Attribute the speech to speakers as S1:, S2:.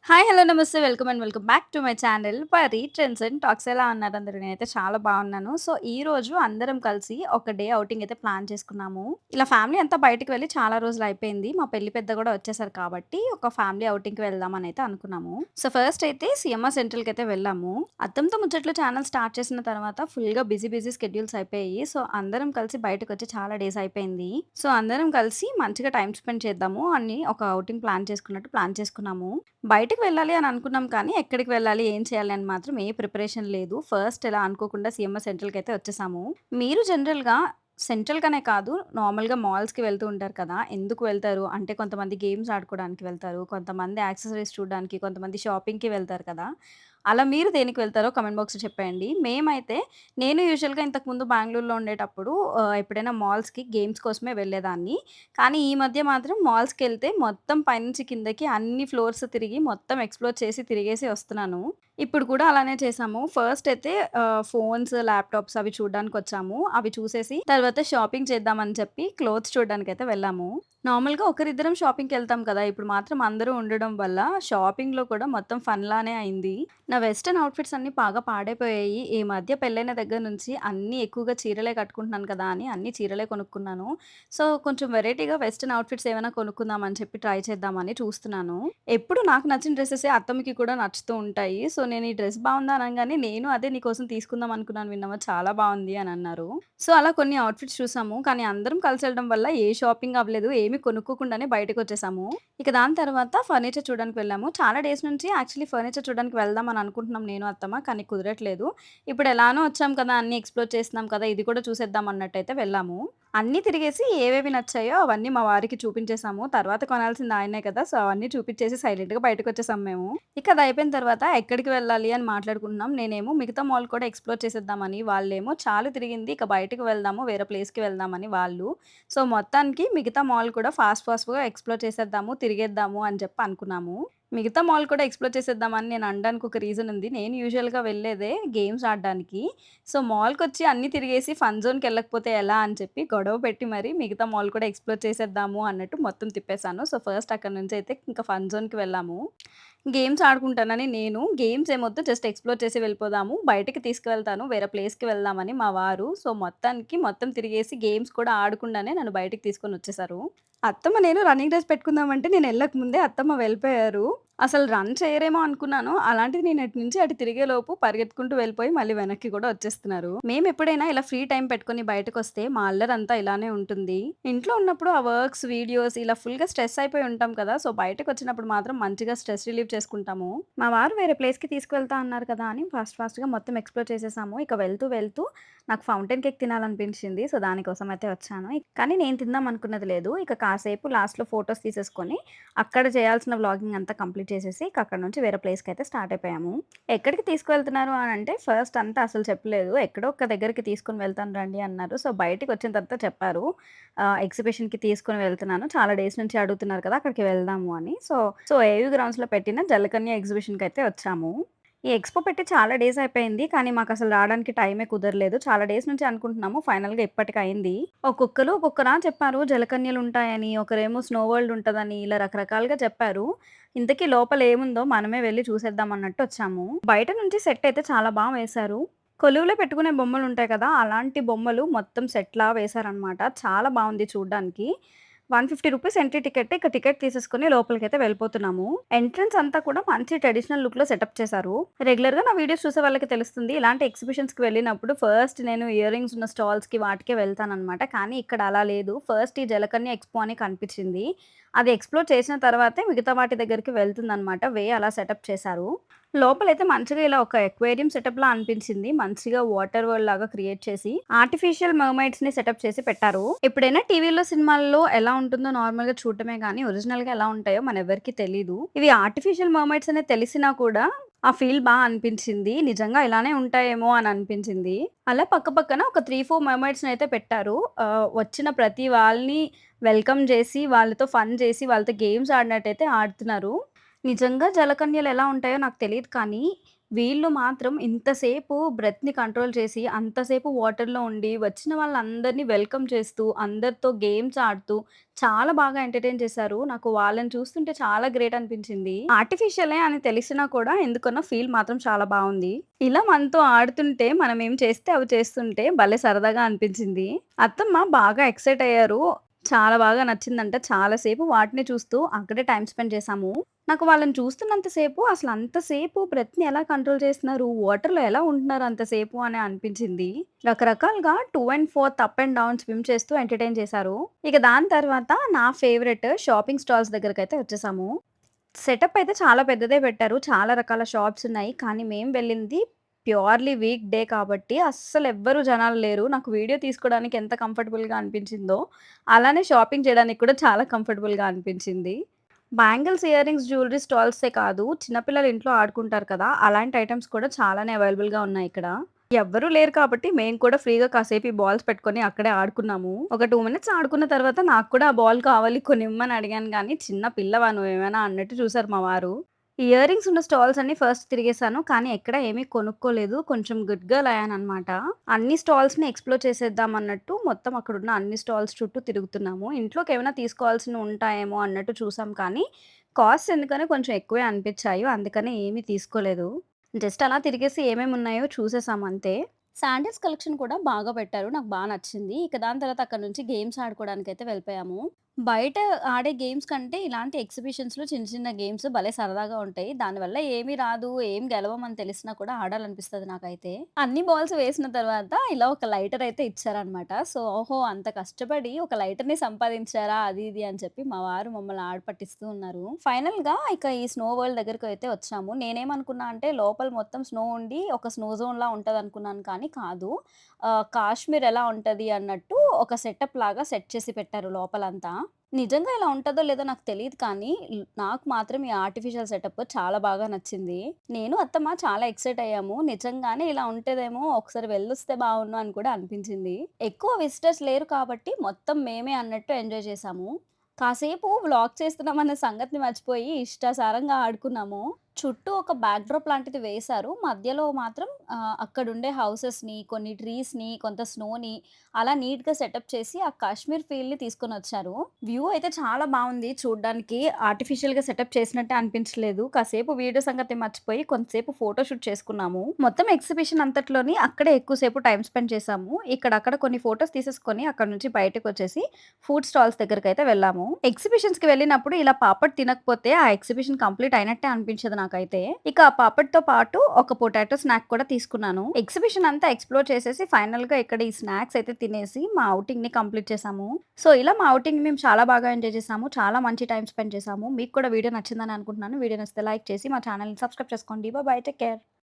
S1: Hi! Hello! నమస్తే. Welcome and welcome back to my channel పరి trends and talks. ఎలా ఉన్నారు అందరూ? నేనైతే చాలా బాగున్నాను. సో, ఈరోజు అందరం కలిసి ఒక డే ఔటింగ్ అయితే ప్లాన్ చేసుకున్నాము. ఇలా ఫ్యామిలీ అంతా బయటికి వెళ్లి చాలా రోజులయిపోయింది. మా పెళ్లి పెద్ద గూడా వచ్చేసారు కాబట్టి, ఒక ఫ్యామిలీ ఔటింగ్‌కి వెళ్దామని అయితే అనుకున్నాము. సో, ఫస్ట్ అయితే సీఎంఆర్ సెంట్రల్‌కయితే వెళ్ళాము. అద్దంతో ముచ్చట్లు ఛానల్ స్టార్ట్ చేసిన తర్వాత ఫుల్‌గా బిజీ స్కెడ్యూల్స్ అయిపోయాయి. సో, అందరం కలిసి బయటకొచ్చి చాలా డేస్ అయిపోయింది. సో, అందరం కలిసి మంచిగా టైమ్ స్పెండ్ చేద్దాము అని ఒక ఔటింగ్ ప్లాన్ చేసుకున్నాము. బయటికి వెళ్ళాలి అని అనుకున్నాం కానీ, ఎక్కడికి వెళ్ళాలి, ఏం చేయాలి అని మాత్రం ఏ ప్రిపరేషన్ లేదు. ఫస్ట్ ఇలా అనుకోకుండా సీఎంఆర్ సెంట్రల్‌కయితే వచ్చేసాము. మీరు జనరల్‌గా సెంట్రల్‌కనే కాదు, నార్మల్‌గా మాల్స్‌కి వెళ్తూ ఉంటారు కదా! ఎందుకు వెళ్తారు? అంటే కొంతమంది గేమ్స్ ఆడుకోవడానికి వెళ్తారు. కొంతమంది యాక్సెసరీస్ చూడడానికి, కొంతమంది షాపింగ్‌కి వెళ్తారు కదా! అలా మీరు దేనికి వెళ్తారో కామెంట్ బాక్స్‌లో చెప్పేయండి. మేమైతే నేను యూజువల్‌గా ఇంతకుముందు బెంగుళూరులో ఉండేటప్పుడు ఎప్పుడైనా మాల్స్‌కి గేమ్స్ కోసమే వెళ్ళేదాన్ని. కానీ ఈ మధ్య మాత్రం మాల్స్‌కెళ్తే మొత్తం పైనుంచి కిందకి అన్ని ఫ్లోర్స్ తిరిగి మొత్తం ఎక్స్‌ప్లోర్ చేసి తిరిగేసి వస్తున్నాను. ఇప్పుడు కూడా అలానే చేశాము. ఫస్ట్ అయితే ఫోన్స్, ల్యాప్‌టాప్స్ అవి చూడ్డానికొచ్చాము. అవి చూసేసి తర్వాత షాపింగ్ చేద్దామని చెప్పి క్లోత్స్ చూడ్డానికైతే వెళ్ళాము. నార్మల్‌గా ఒకరిద్దరం షాపింగ్‌కెళ్తాం కదా! ఇప్పుడు మాత్రం అందరూ ఉండడం వల్ల షాపింగ్‌లో కూడా మొత్తం ఫన్‌లానే అయింది. నా వెస్టర్న్ అవుట్‌ఫిట్స్ అన్నీ బాగా పాడైపోయాయి. ఈ మధ్య పెళ్ళైన దగ్గర నుంచి అన్నీ ఎక్కువగా చీరలే కట్టుకుంటున్నాను కదా! అని అన్నీ చీరలే కొనుక్కున్నాను. సో, కొంచెం వెరైటీగా వెస్టర్న్ అవుట్‌ఫిట్స్ ఏమైనా కొనుక్కుందాం అని చెప్పి ట్రై చేద్దామని చూస్తున్నాను. ఎప్పుడు నాకు నచ్చిన డ్రెసెసే అత్తమ్మకి కూడా నచ్చుతూ ఉంటాయి. సో, నేను ఈ డ్రెస్ బావుందా అనంగానే, "నేను అదే నీకోసం తీసుకుందాం అనుకున్నాను విన్నావా? చాలా బావుంది" అని అన్నారు. సో, అలా కొన్ని అవుట్‌ఫిట్స్ చూసాము. కానీ అందరం కలిసెళ్ళడం వల్ల ఏ షాపింగ్ అవ్వలేదు. ఏమి కొనుక్కోకుండానే బయటకొచ్చేసాము. ఇక దాని తర్వాత ఫర్నిచర్ చూడడానికి వెళ్ళాము. చాలా డేస్ నుంచి యాక్చువల్లీ ఫర్నిచర్ చూడడానికి వెళ్దాం అని అనుకుంటున్నాం నేను, అత్తమ్మ. కానీ కుదరట్లేదు. ఇప్పుడు ఎలానో వచ్చాం కదా! అన్నీ ఎక్స్‌ప్లోర్ చేస్తున్నాం కదా! ఇది కూడా చూసేద్దాం అన్నట్టయితే వెళ్ళాము. అన్నీ తిరిగేసి ఏవేవి నచ్చాయో అవన్నీ మా వారికి చూపించేసాము. తర్వాత కొనాల్సింది ఆయనే కదా! సో, అవన్నీ చూపించేసి సైలెంట్‌గా బయటకొచ్చేసాం మేము. ఇక అదయిపోయిన తర్వాత ఎక్కడికి వెళ్ళాలి అని మాట్లాడుకుంటున్నాం. నేనేమో మిగతా మాల్ కూడా ఎక్స్‌ప్లోర్ చేసేద్దామని, వాళ్ళేమో చాలు తిరిగింది ఇక బయటికి వెళ్దాము, వేరే ప్లేస్‌కి వెళ్దామని వాళ్ళు. సో, మొత్తానికి మిగతా మాల్ కూడా ఫాస్ట్‌గా ఎక్స్‌ప్లోర్ చేసేద్దాము, తిరిగేద్దాము అని చెప్పి అనుకున్నాము. మిగతా మాల్ కూడా ఎక్స్‌ప్లోర్ చేసేద్దామని నేను అనడానికి ఒక రీజన్ ఉంది. నేను యూజువల్‌గా వెళ్ళేదే గేమ్స్ ఆడడానికి. సో, మాల్‌కొచ్చి అన్నీ తిరిగేసి ఫన్ జోన్‌కెళ్ళకపోతే ఎలా అని చెప్పి గొడవ పెట్టి మరి మిగతా మాల్ కూడా ఎక్స్‌ప్లోర్ చేసేద్దాము అన్నట్టు మొత్తం తిప్పేసాను. సో, ఫస్ట్ అక్కడి నుంచయితే ఇంకా ఫన్ జోన్‌కి వెళ్ళాము. గేమ్స్ ఆడుకుంటానని నేను, గేమ్స్ ఏమొద్దు జస్ట్ ఎక్స్‌ప్లోర్ చేసి వెళ్ళిపోదాము. బయటికి తీసుకువెళ్తాను, వేరే ప్లేస్‌కి వెళ్దామని మా వారు. సో, మొత్తం తిరిగేసి గేమ్స్ కూడా ఆడకుండానే నన్ను బయటికి తీసుకొనొచ్చేసారు. అత్తమ్మ నేను రన్నింగ్ రేస్ పెట్టుకుందామంటే నేనెళ్ళక ముందే అత్తమ్మ వెళ్ళిపోయారు. అసలు రన్ చేయరేమో అనుకున్నాను. అలాంటిది నేను ఇటు నుంచి అటు తిరిగేలోపు పరిగెత్తుకుంటూ వెళ్ళిపోయి మళ్ళీ వెనక్కి కూడా వచ్చేస్తున్నారు. మేమెప్పుడైనా ఇలా ఫ్రీ టైమ్ పెట్టుకొని బయటకొస్తే మా అల్లరంతా ఇలానే ఉంటుంది. ఇంట్లో ఉన్నప్పుడు ఆ వర్క్స్, వీడియోస్ ఇలా ఫుల్‌గా స్ట్రెస్ అయిపోయి ఉంటాం కదా! సో, బయటకొచ్చినప్పుడు మాత్రం మంచిగా స్ట్రెస్ రిలీవ్ చేసుకుంటాము. మా వారు వేరే ప్లేస్‌కి తీసుకువెళ్తా అన్నారు కదా! అని ఫాస్ట్‌గా మొత్తం ఎక్స్‌ప్లోర్ చేసేసాము. ఇక వెళ్తూ నాకు ఫౌంటైన్ కేక్ తినాలనిపించింది. సో, దానికోసం అయితే వచ్చాను. కానీ నేను తిందాం అనుకున్నది లేదు. ఇక కాసేపు లాస్ట్‌లో ఫోటోస్ తీసేసుకొని అక్కడ చేయాల్సిన వ్లాగింగ్ అంతా కంప్లీట్ చేసేసి ఇక అక్కడి నుంచి వేరే ప్లేస్‌కైతే స్టార్ట్ అయిపోయాము. ఎక్కడికి తీసుకువెళ్తున్నారు అనంటే ఫస్ట్ అంతా అసలు చెప్పలేదు. ఎక్కడో ఒక దగ్గరికి తీసుకొని వెళ్తాను రండి అన్నారు. సో, బయటికొచ్చిన తర్వాత చెప్పారు. ఎగ్జిబిషన్‌కి తీసుకొని వెళ్తున్నాను. చాలా డేస్ నుంచి అడుగుతున్నారు కదా! అక్కడికి వెళ్దాము అని. సో, ఏయూ గ్రౌండ్స్‌లో పెట్టిన జలకన్య ఎగ్జిబిషన్‌కైతే వచ్చాము. ఈ ఎక్స్‌పో పెట్టి చాలా డేస్ అయిపోయింది. కానీ మాకసలు రావడానికి టైమే కుదరలేదు. చాలా డేస్ నుంచి అనుకుంటున్నాము. ఫైనల్‌గా ఇప్పటికయింది. ఒక్కొక్కరా చెప్పారు జలకన్యలుంటాయని, ఒకరేమో స్నో వరల్డ్ ఉంటదని, ఇలా రకరకాలుగా చెప్పారు. ఇంతకీ లోపల ఏముందో మనమే వెళ్లి చూసేద్దాం అన్నట్టు వచ్చాము. బయట నుంచి సెట్ అయితే చాలా వేశారు. కొలువులో పెట్టుకునే బొమ్మలుంటాయి కదా! అలాంటి బొమ్మలు మొత్తం సెట్‌లా వేశారనమాట. చాలా బావుంది చూడ్డానికి. రూ. 150 ఎంట్రీ టికెట్. ఇక టికెట్ తీసేసుకొని లోపలికైతే వెళ్ళిపోతున్నాము. ఎంట్రన్స్ అంతా కూడా మంచి ట్రెడిషనల్ లుక్‌లో సెటప్ చేశారు. రెగ్యులర్‌గా నా వీడియోస్ చూసే వాళ్ళకి తెలుస్తుంది. ఇలాంటి ఎగ్జిబిషన్స్‌కి వెళ్ళినప్పుడు ఫస్ట్ నేను ఇయర్ రింగ్స్ ఉన్న స్టాల్స్‌కి వాటికే వెళ్తాననమాట. కానీ ఇక్కడ అలా లేదు. ఫస్ట్ ఈ జలకన్య ఎక్స్‌పో అని కనిపించింది. అది ఎక్స్‌ప్లోర్ చేసిన తర్వాతే మిగతా వాటి దగ్గరికి వెళ్తుందనమాట. అలా సెటప్ చేశారు. లోపలైతే మంచిగా ఇలా ఒక అక్వేరియం సెటప్‌లా అనిపించింది. మంచిగా వాటర్ వరల్డ్ లాగా క్రియేట్ చేసి, ఆర్టిఫిషియల్ మర్‌మైడ్స్‌ని సెటప్ చేసి పెట్టారు. ఎప్పుడైనా టీవీలో, సినిమాల్లో ఎలా ఉంటుందో నార్మల్‌గా చూడటమే గానీ, ఒరిజినల్‌గా ఎలా ఉంటాయో మనెవ్వరికీ తెలీదు. ఇవి ఆర్టిఫిషియల్ మర్‌మైడ్స్ అని తెలిసినా కూడా, ఆ ఫీల్ అనిపించింది. నిజంగా ఇలానే ఉంటాయేమో అని అనిపించింది. అలా పక్కన ఒక 3, 4 మర్‌మైడ్స్‌నయితే పెట్టారు. వచ్చిన ప్రతి వాళ్ళని వెల్కమ్ జేసి, వాళ్ళతో ఫన్ చేసి, వాళ్ళతో గేమ్స్ ఆడినట్టయితే ఆడుతున్నారు. నిజంగా జలకన్యలు ఎలా ఉంటాయో నాకు తెలీదు కానీ, వీళ్ళు మాత్రం ఇంతసేపు బ్రెత్‌ని కంట్రోల్ చేసి, అంతసేపు వాటర్‌లో ఉండి, వచ్చిన వాళ్ళందరిని వెల్కమ్ చేస్తూ, అందరితో గేమ్స్ ఆడుతూ, చాలా బాగా ఎంటర్‌టైన్ చేశారు. నాకు వాళ్ళని చూస్తుంటే చాలా గ్రేట్ అనిపించింది. ఆర్టిఫిషియలే అని తెలిసినా కూడా ఎందుకనో ఫీల్ మాత్రం చాలా బావుంది. ఇలా మనతో ఆడుతుంటే, మనం ఏం చేస్తే అవి చేస్తుంటే భలే సరదాగా అనిపించింది. అత్తమ్మ బాగా ఎక్సైట్ అయ్యారు. చాలా బాగా నచ్చిందంట. చాలా సేపు వాటిని చూస్తూ అక్కడే టైమ్ స్పెండ్ చేశాము. నాకు వాళ్ళని చూస్తున్నంత సేపు అసలంతసేపు బ్రెత్‌ని ఎలా కంట్రోల్ చేస్తున్నారు? వాటర్‌లో ఎలా ఉంటున్నారు అంతసేపు అని అనిపించింది. రకరకాలుగా 2 and 4 up and down swim చేస్తూ ఎంటర్‌టైన్ చేశారు. ఇక దాని తర్వాత నా ఫేవరెట్ షాపింగ్ స్టాల్స్ దగ్గరకైతే వచ్చేసాము. సెటప్ అయితే చాలా పెద్దదే పెట్టారు. చాలా రకాల షాప్స్ ఉన్నాయి. కానీ మేము వెళ్ళింది ప్యూర్‌లీ వీక్ డే కాబట్టి అస్సలెవ్వరు జనాలు లేరు. నాకు వీడియో తీసుకోవడానికి ఎంత కంఫర్టబుల్‌గా అనిపించిందో, అలానే షాపింగ్ చేయడానికి కూడా చాలా కంఫర్టబుల్‌గా అనిపించింది. బ్యాంగిల్స్, ఇయర్ రింగ్స్, జ్యువెల్లరీ స్టాల్సే కాదు, చిన్న పిల్లలు ఇంట్లో ఆడుకుంటారు కదా! అలాంటి ఐటెమ్స్ కూడా చాలానే అవైలబుల్‌గా ఉన్నాయిక్కడ. ఎవ్వరూ లేరు కాబట్టి మేము కూడా ఫ్రీగా కాసేపు ఈ బాల్స్ పెట్టుకొని అక్కడే ఆడుకున్నాము. ఒక 2 మినిట్స్ ఆడుకున్న తర్వాత నాకు కూడా ఆ బాల్ కావాలి కొనిమ్మని అడిగాను గానీ, చిన్న పిల్లవా నువ్వేమైనా అన్నట్టు చూసారు మా వారు. ఇయర్ రింగ్స్ ఉన్న స్టాల్స్ అన్నీ ఫస్ట్ తిరిగేసాను. కానీ ఎక్కడ ఏమీ కొనుక్కోలేదు. కొంచెం గుడ్ గర్ల్ అయ్యాననమాట. అన్ని స్టాల్స్‌ని ఎక్స్‌ప్లోర్ చేసేద్దాం అన్నట్టు మొత్తం అక్కడున్న అన్ని స్టాల్స్ చుట్టూ తిరుగుతున్నాము. ఇంట్లోకేమైనా తీసుకోవాల్సినవి ఉంటాయేమో అన్నట్టు చూసాం కానీ, కాస్ట్ ఎందుకనో కొంచెం ఎక్కువే అనిపిచ్చాయి. అందుకనే ఏమీ తీసుకోలేదు. జస్ట్ అలా తిరిగేసి ఏమేమున్నాయో చూసేసామంతే. శాండిల్స్ కలెక్షన్ కూడా బాగా పెట్టారు. నాకు బా నచ్చింది. ఇక దాని తర్వాత అక్కడి నుంచి గేమ్స్ ఆడుకోవడానికైతే వెళ్ళిపోయాము. బయట ఆడే గేమ్స్ కంటే ఇలాంటి ఎగ్జిబిషన్స్‌లో చిన్న చిన్న గేమ్స్ భలే సరదాగా ఉంటాయి. దానివల్ల ఏమి రాదు, ఏం గెలవమని తెలిసినా కూడా ఆడాలనిపిస్తది నాకైతే. అన్ని బాల్స్ వేసిన తర్వాత ఇలా ఒక లైటర్ అయితే ఇచ్చారనమాట. సో, ఓహో! అంత కష్టపడి ఒక లైటర్‌ని సంపాదించారా అది ఇది అని చెప్పి మా వారు మమ్మల్ని ఆడపట్టిస్తూ ఉన్నారు. ఫైనల్‌గా ఇక ఈ స్నో వరల్డ్ దగ్గరకైతే వచ్చాము. నేనేమనుకున్నా అంటే లోపల మొత్తం స్నో ఉండి ఒక స్నో జోన్‌లా ఉంటదనుకున్నాను కానీ కాదు. కాశ్మీర్ ఎలా ఉంటది అన్నట్టు ఒక సెటప్ లాగా సెట్ చేసి పెట్టారు లోపలంతా. నిజంగా ఇలా ఉంటదో లేదో నాకు తెలీదు కానీ, నాకు మాత్రం ఈ ఆర్టిఫిషియల్ సెటప్ చాలా బాగా నచ్చింది. నేను, అత్తమ్మ చాలా ఎక్సైట్ అయ్యాము. నిజంగానే ఇలా ఉంటదేమో ఒకసారి వెళ్ళొస్తే బావున్ను అని కూడా అనిపించింది. ఎక్కువ విజిటర్స్ లేరు కాబట్టి మొత్తం మేమే అన్నట్టు ఎంజాయ్ చేశాము. కాసేపు వ్లాగ్ చేస్తున్నామన్న సంగతిని మర్చిపోయి ఇష్టాసారంగా ఆడుకున్నాము. చుట్టూ ఒక బ్యాక్‌డ్రాప్ లాంటిది వేశారు. మధ్యలో మాత్రం అక్కడుండే హౌసెస్‌ని, కొన్ని ట్రీస్‌ని, కొంత స్నోని అలా నీట్‌గా సెటప్ చేసి ఆ కాశ్మీర్ ఫీల్‌ని తీసుకొనొచ్చారు. వ్యూ అయితే చాలా బావుంది చూడ్డానికి. ఆర్టిఫిషియల్‌గా సెటప్ చేసినట్టే అనిపించలేదు. కాసేపు వీడియో సంగతి మర్చిపోయి కొంతసేపు ఫోటో షూట్ చేసుకున్నాము. మొత్తం ఎగ్జిబిషన్ అంతట్లోని అక్కడే ఎక్కువ సేపు టైమ్ స్పెండ్ చేశాము. ఇక్కడక్కడ కొన్ని ఫోటోస్ తీసేసుకొని అక్కడి నుంచి బయటకొచ్చేసి ఫుడ్ స్టాల్స్ దగ్గరకైతే వెళ్ళాము. ఎగ్జిబిషన్స్‌కి వెళ్ళినప్పుడు ఇలా పాపడ్ తినకపోతే ఆ ఎగ్జిబిషన్ కంప్లీట్ అయినట్టే అనిపించదు నాకైతే. ఇక ఆ పాపడ్‌తో పాటు ఒక పొటాటో స్నాక్ కూడా తీసుకున్నాను. ఎగ్జిబిషన్ అంతా ఎక్స్‌ప్లోర్ చేసేసి ఫైనల్‌గా ఇక్కడ ఈ స్నాక్స్ అయితే తినేసి మా ఔటింగ్‌ని కంప్లీట్ చేశాము. సో, ఇలా మా ఔటింగ్‌ని మేము చాలా బాగా ఎంజాయ్ చేశాము. చాలా మంచి టైమ్ స్పెండ్ చేశాము. మీకు కూడా వీడియో నచ్చిందని అనుకుంటున్నాను. వీడియో నచ్చితే లైక్ చేసి మా ఛానెల్‌ని సబ్స్క్రైబ్ చేసుకోండి. బై. Take care.